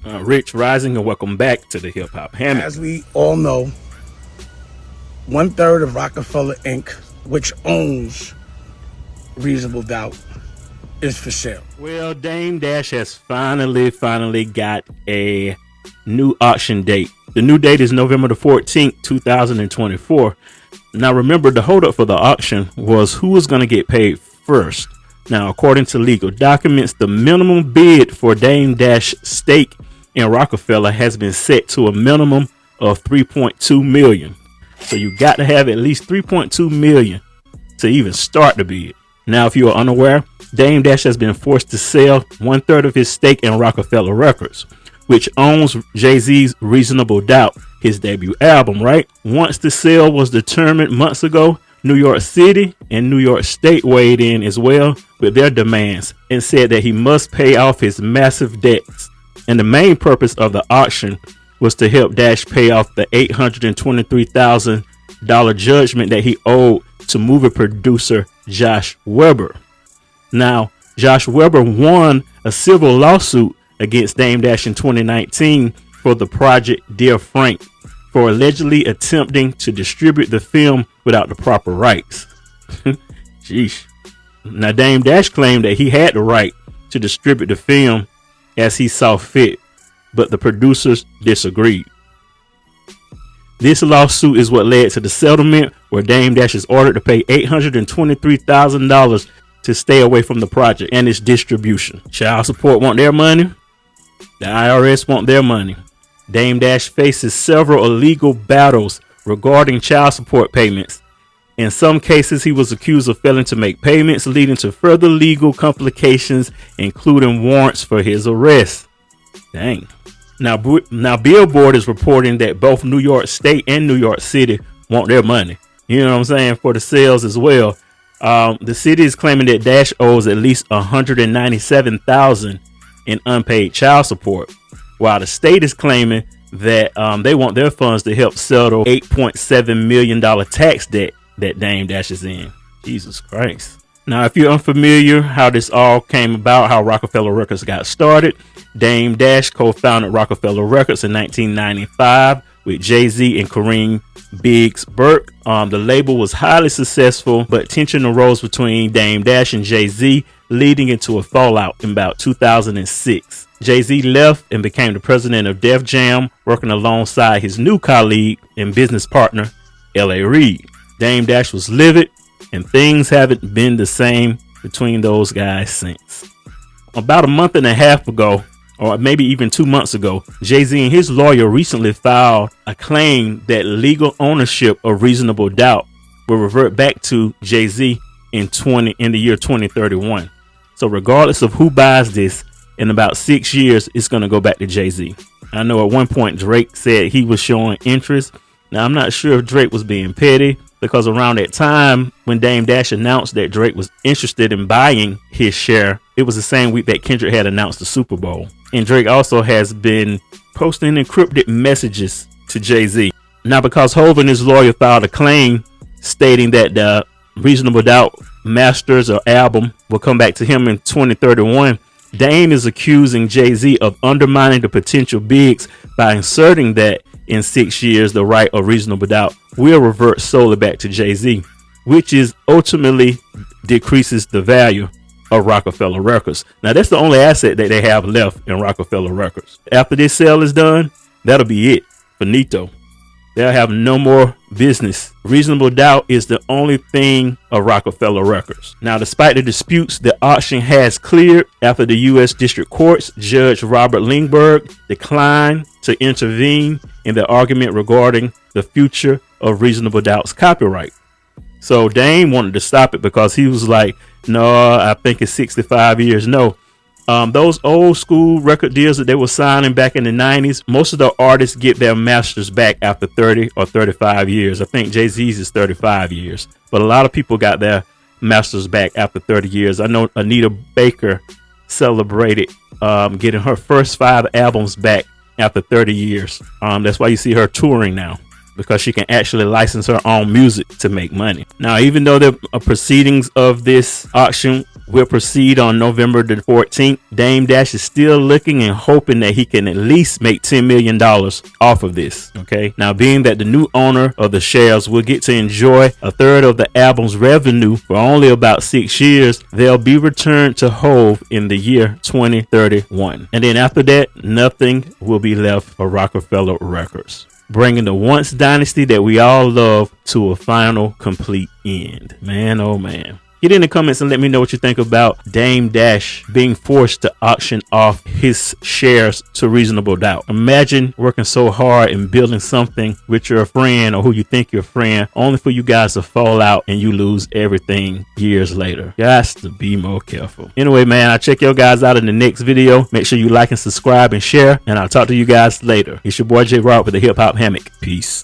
Rich Rising, and welcome back to the Hip Hop Hammock. As we all know, 1/3 of Roc-a-Fella Inc., which owns Reasonable Doubt, is for sale. Well, Damon Dash has finally got a new auction date. The new date is November the 14th, 2024. Now, remember, the holdup for the auction was who was going to get paid first. Now, according to legal documents, the minimum bid for Damon Dash stake in Rocafella has been set to a minimum of $3.2 million. So you got to have at least $3.2 million to even start the bid. Now, if you are unaware, Damon Dash has been forced to sell 1/3 of his stake in Roc-a-Fella Records, which owns Jay-Z's Reasonable Doubt, his debut album, right? Once the sale was determined months ago, New York City and New York State weighed in as well with their demands and said that he must pay off his massive debts. And the main purpose of the auction was to help Dash pay off the $823,000 judgment that he owed to movie producer Josh Weber. Now, Josh Weber won a civil lawsuit against Damon Dash in 2019 for the project Dear Frank for allegedly attempting to distribute the film without the proper rights. Sheesh. Now, Damon Dash claimed that he had the right to distribute the film as he saw fit, but the producers disagreed. This lawsuit is what led to the settlement, where Damon Dash is ordered to pay $823,000 to stay away from the project and its distribution. Child support want their money. The IRS want their money. Damon Dash faces several illegal battles regarding child support payments. In some cases, he was accused of failing to make payments, leading to further legal complications, including warrants for his arrest. Dang. Now Billboard is reporting that both New York State and New York City want their money. You know what I'm saying? For the sales as well. The city is claiming that Dash owes at least $197,000 in unpaid child support, while the state is claiming that they want their funds to help settle $8.7 million tax debt that Damon Dash is in. Jesus Christ. Now, if you're unfamiliar how this all came about, how Rocafella Records got started, Damon Dash co-founded Rocafella Records in 1995 with Jay-Z and Kareem Biggs Burke. The label was highly successful, but tension arose between Damon Dash and Jay-Z, leading into a fallout in about 2006. Jay-Z left and became the president of Def Jam, working alongside his new colleague and business partner, L.A. Reid. Damon Dash was livid, and things haven't been the same between those guys since. About a month and a half ago, or maybe even 2 months ago, Jay-Z and his lawyer recently filed a claim that legal ownership of Reasonable Doubt will revert back to Jay-Z in the year 2031. So regardless of who buys this, in about 6 years, it's going to go back to Jay-Z. I know at one point Drake said he was showing interest. Now, I'm not sure if Drake was being petty, because around that time when Damon Dash announced that Drake was interested in buying his share, it was the same week that Kendrick had announced the Super Bowl. And Drake also has been posting encrypted messages to Jay-Z. Now, because Hov and his lawyer filed a claim stating that the Reasonable Doubt masters or album will come back to him in 2031, Dame is accusing Jay-Z of undermining the potential bigs by inserting that in 6 years, the right of Reasonable Doubt will revert solely back to Jay-Z, which is ultimately decreases the value of Roc-a-Fella Records. Now, that's the only asset that they have left in Roc-a-Fella Records. After this sale is done, that'll be it. Finito. They'll have no more business. Reasonable Doubt is the only thing of Roc-a-Fella Records. Now, despite the disputes, the auction has cleared after the U.S. District Court's Judge Robert Lindbergh declined to intervene in the argument regarding the future of Reasonable Doubt's copyright. So Dame wanted to stop it because he was like, no, I think it's 65 years. No. Those old school record deals that they were signing back in the 90s, most of the artists get their masters back after 30 or 35 years. I think Jay-Z's is 35 years, but a lot of people got their masters back after 30 years. I know Anita Baker celebrated getting her first 5 albums back after 30 years. That's why you see her touring now. because she can actually license her own music to make money. Now, even though the proceedings of this auction will proceed on November the 14th, Dame Dash is still looking and hoping that he can at least make $10 million off of this. Okay. Now, being that the new owner of the shares will get to enjoy a third of the album's revenue for only about 6 years, they'll be returned to Hove in the year 2031. And then after that, nothing will be left for Roc-a-Fella Records, bringing the once dynasty that we all love to a final complete end. Man, oh man. Get in the comments and let me know what you think about Dame Dash being forced to auction off his shares to reasonable doubt. Imagine working so hard and building something with your friend or who you think your friend, only for you guys to fall out and you lose everything years later. You got to be more careful. Anyway, man, I'll check your guys out in the next video. Make sure you like and subscribe and share, and I'll talk to you guys later. It's your boy J Rock with the Hip Hop Hammock. Peace.